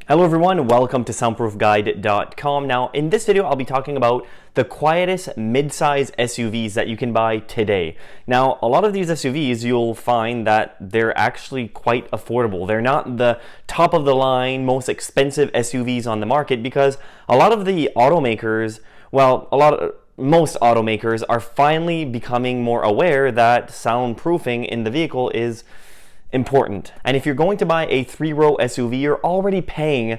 Hello everyone, welcome to soundproofguide.com. Now in this video I'll be talking about the quietest mid-size SUVs that you can buy today. Now a lot of these SUVs you'll find that they're actually quite affordable. They're not the top of the line, most expensive SUVs on the market because a lot of the automakers, most automakers are finally becoming more aware that soundproofing in the vehicle is important. And if you're going to buy a three-row SUV, you're already paying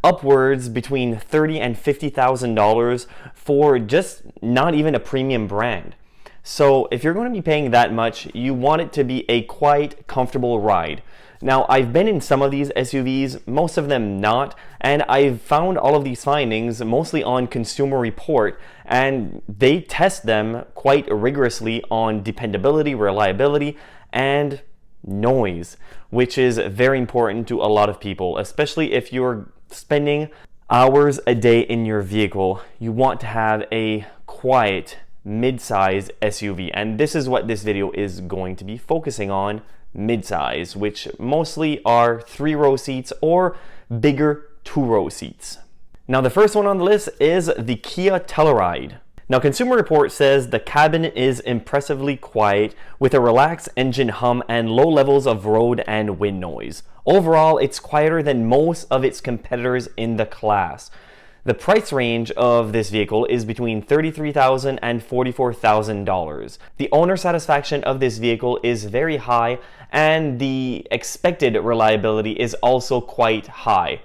upwards between $30,000 and $50,000 for just not even a premium brand. So if you're going to be paying that much, you want it to be a quite comfortable ride. Now, I've been in some of these SUVs, most of them not, and I've found all of these findings mostly on Consumer Report, and they test them quite rigorously on dependability, reliability, and noise, which is very important to a lot of people, especially if you're spending hours a day in your vehicle. You want to have a quiet mid-size SUV, and this is what this video is going to be focusing on: mid-size, which mostly are three-row seats or bigger two-row seats. Now the first one on the list is the Kia Telluride. Now, Consumer Report says the cabin is impressively quiet with a relaxed engine hum and low levels of road and wind noise. Overall, it's quieter than most of its competitors in the class. The price range of this vehicle is between $33,000 and $44,000. The owner satisfaction of this vehicle is very high, and the expected reliability is also quite high.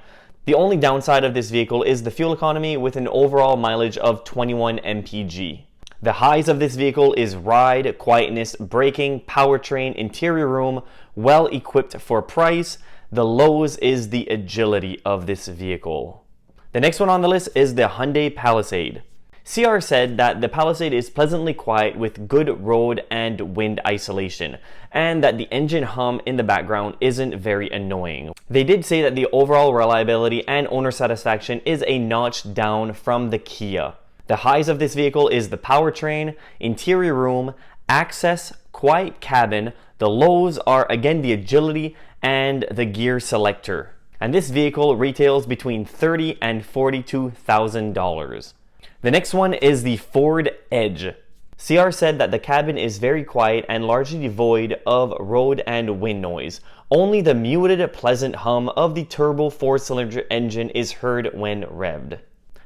The only downside of this vehicle is the fuel economy with an overall mileage of 21 mpg. The highs of this vehicle is ride, quietness, braking, powertrain, interior room, well equipped for price. The lows is the agility of this vehicle. The next one on the list is the Hyundai Palisade. CR said that the Palisade is pleasantly quiet with good road and wind isolation, and that the engine hum in the background isn't very annoying. They did say that the overall reliability and owner satisfaction is a notch down from the Kia. The highs of this vehicle is the powertrain, interior room, access, quiet cabin. The lows are again the agility and the gear selector. And this vehicle retails between $30,000 and $42,000. The next one is the Ford Edge. CR said that the cabin is very quiet and largely devoid of road and wind noise. Only the muted, pleasant hum of the turbo four-cylinder engine is heard when revved.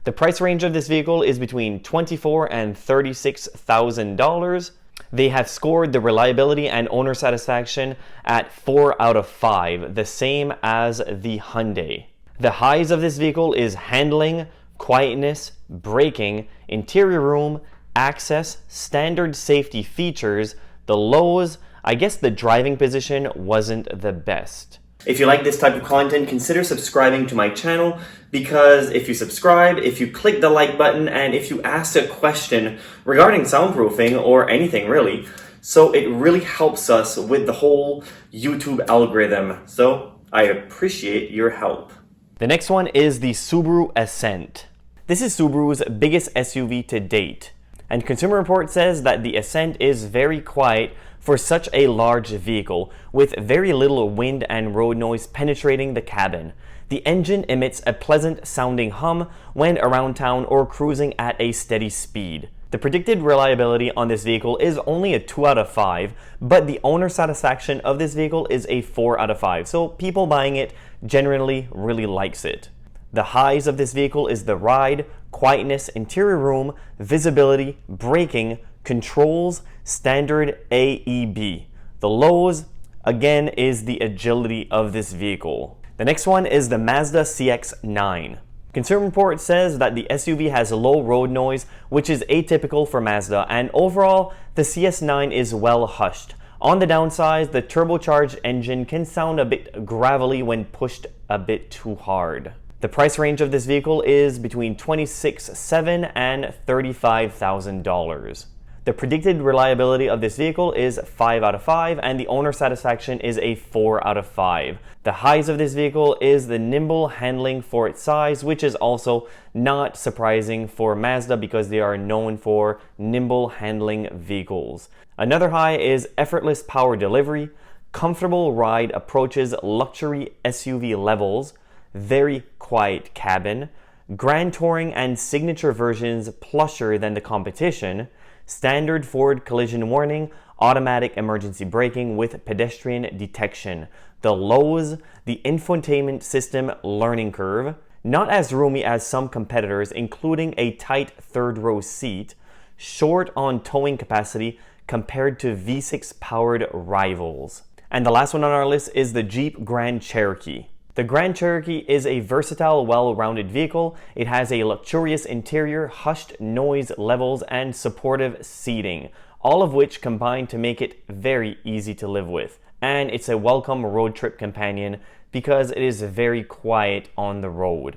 The price range of this vehicle is between $24,000 and $36,000. They have scored the reliability and owner satisfaction at 4 out of 5, the same as the Hyundai. The highs of this vehicle is handling, quietness, braking, interior room, access, standard safety features. The lows, I guess the driving position wasn't the best. If you like this type of content, consider subscribing to my channel, because if you subscribe, if you click the like button, and if you ask a question regarding soundproofing or anything really, so it really helps us with the whole YouTube algorithm. So I appreciate your help. The next one is the Subaru Ascent. This is Subaru's biggest SUV to date, and Consumer Report says that the Ascent is very quiet for such a large vehicle, with very little wind and road noise penetrating the cabin. The engine emits a pleasant sounding hum when around town or cruising at a steady speed. The predicted reliability on this vehicle is only a 2 out of 5, but the owner satisfaction of this vehicle is a 4 out of 5, so people buying it generally really likes it. The highs of this vehicle is the ride, quietness, interior room, visibility, braking, controls, standard AEB. The lows, again, is the agility of this vehicle. The next one is the Mazda CX9. Consumer Report says that the SUV has low road noise, which is atypical for Mazda, and overall, the CS9 is well hushed. On the downside, the turbocharged engine can sound a bit gravelly when pushed a bit too hard. The price range of this vehicle is between $26,700 and $35,000. The predicted reliability of this vehicle is 5 out of 5, and the owner satisfaction is a 4 out of 5. The highs of this vehicle is the nimble handling for its size, which is also not surprising for Mazda because they are known for nimble handling vehicles. Another high is effortless power delivery, comfortable ride approaches luxury SUV levels, very quiet cabin, Grand Touring and Signature versions plusher than the competition, standard forward collision warning, automatic emergency braking with pedestrian detection, the lows, the infotainment system learning curve, not as roomy as some competitors including a tight third row seat, short on towing capacity compared to V6 powered rivals. And the last one on our list is the Jeep Grand Cherokee. The Grand Cherokee is a versatile, well-rounded vehicle. It has a luxurious interior, hushed noise levels, and supportive seating, all of which combine to make it very easy to live with. And it's a welcome road trip companion because it is very quiet on the road.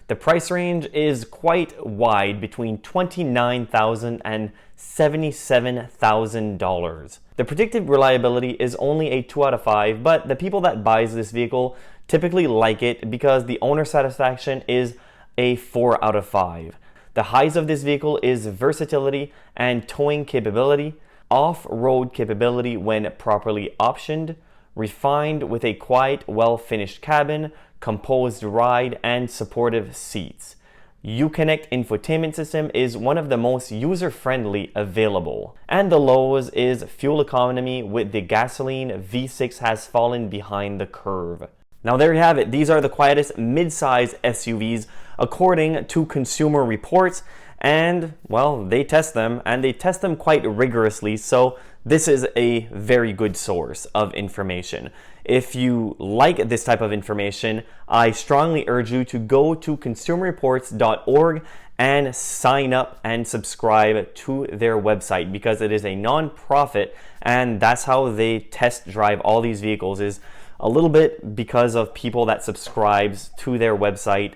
The price range is quite wide, between $29,000 and $77,000. The predicted reliability is only a 2 out of 5, but the people that buys this vehicle typically like it because the owner satisfaction is a 4 out of 5. The highs of this vehicle is versatility and towing capability, off-road capability when properly optioned, refined with a quiet, well-finished cabin, composed ride, and supportive seats. Uconnect infotainment system is one of the most user-friendly available. And the lows is fuel economy, with the gasoline V6 has fallen behind the curve. Now there you have it. These are the quietest mid-size SUVs according to Consumer Reports. And, well, they test them, and they test them quite rigorously, so this is a very good source of information. If you like this type of information, I strongly urge you to go to consumerreports.org and sign up and subscribe to their website, because it is a non-profit, and that's how they test drive all these vehicles, is a little bit because of people that subscribes to their website.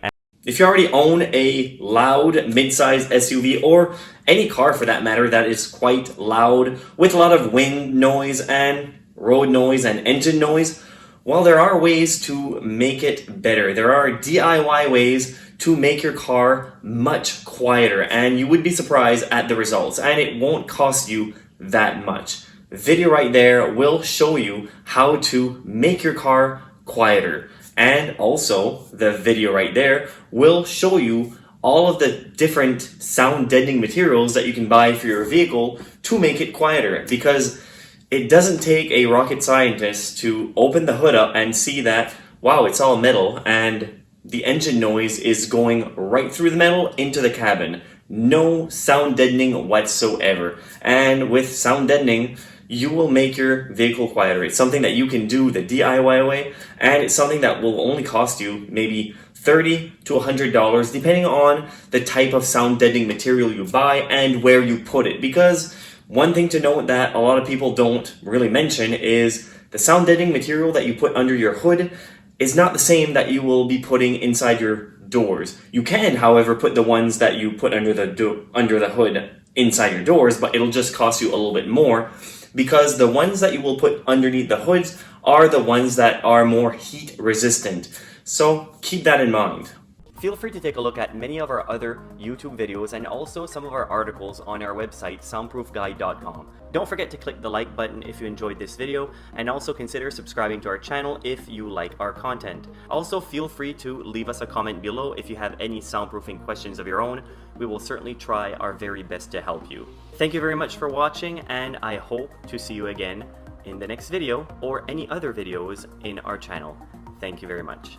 If you already own a loud midsize SUV, or any car for that matter that is quite loud with a lot of wind noise and road noise and engine noise, well, there are ways to make it better. There are DIY ways to make your car much quieter, and you would be surprised at the results, and it won't cost you that much. The video right there will show you how to make your car quieter. And also, the video right there will show you all of the different sound deadening materials that you can buy for your vehicle to make it quieter. Because it doesn't take a rocket scientist to open the hood up and see that, wow, it's all metal and the engine noise is going right through the metal into the cabin. No sound deadening whatsoever. And with sound deadening, you will make your vehicle quieter. It's something that you can do the DIY way, and it's something that will only cost you maybe $30 to $100 depending on the type of sound deadening material you buy and where you put it. Because one thing to note that a lot of people don't really mention is the sound deadening material that you put under your hood is not the same that you will be putting inside your doors. You can, however, put the ones that you put under the hood inside your doors, but it'll just cost you a little bit more, because the ones that you will put underneath the hoods are the ones that are more heat resistant. So keep that in mind. Feel free to take a look at many of our other YouTube videos and also some of our articles on our website, soundproofguide.com. Don't forget to click the like button if you enjoyed this video, and also consider subscribing to our channel if you like our content. Also, feel free to leave us a comment below if you have any soundproofing questions of your own. We will certainly try our very best to help you. Thank you very much for watching, and I hope to see you again in the next video or any other videos in our channel. Thank you very much.